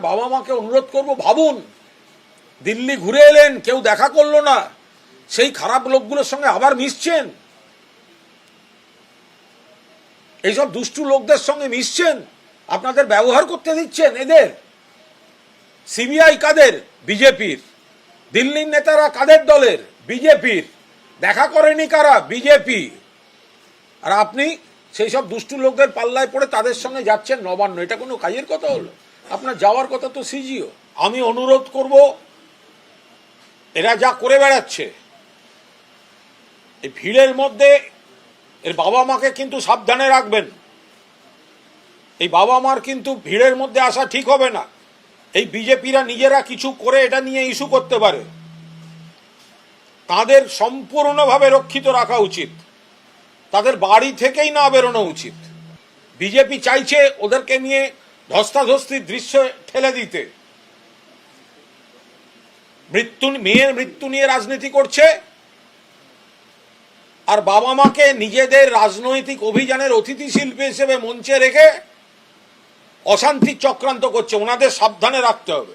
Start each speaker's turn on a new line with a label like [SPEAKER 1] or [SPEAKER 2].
[SPEAKER 1] বাবা মাকে অনুরোধ করব, ভাবুন, দিল্লি ঘুরে এলেন, কেউ দেখা করলো না, সেই খারাপ লোকগুলোর সঙ্গে আবার মিশছেন, এইসব দুষ্টু লোকদের সঙ্গে মিশছেন, আপনাদের ব্যবহার করতে দিচ্ছেন এদের। সিবিআই কাদের? বিজেপির। দিল্লির নেতারা কাদের দলের? বিজেপির। দেখা করেনি কারা? বিজেপি। আর আপনি সেই সব দুষ্টু লোকদের পাল্লায় পড়ে তাদের সঙ্গে যাচ্ছেন নবান্ন। এটা কোনো কাজের কথা হলো? আপনার যাওয়ার কথা তো সিজিও। আমি অনুরোধ করব, এরা যা করে বেড়াচ্ছে এই ভিড়ের মধ্যে, এর বাবা মাকে কিন্তু সাবধানে রাখবেন। এই বাবা মার কিন্তু ভিড়ের মধ্যে আসা ঠিক হবে না। এই বিজেপিরা নিজেরা কিছু করে এটা নিয়ে ইস্যু করতে পারে, তাদের সম্পূর্ণভাবে রক্ষিত রাখা উচিত, তাদের বাড়ি থেকেই না বেরোনো উচিত। বিজেপি চাইছে ওদেরকে নিয়ে ধস্তাধস্তির দৃশ্য ঠেলে দিতে, মেয়ের মৃত্যু নিয়ে রাজনীতি করছে, আর বাবা মাকে নিজেদের রাজনৈতিক অভিযানের অতিথি শিল্পী হিসেবে মঞ্চে রেখে অশান্তির চক্রান্ত করছে। ওনাদের সাবধানে রাখতে হবে।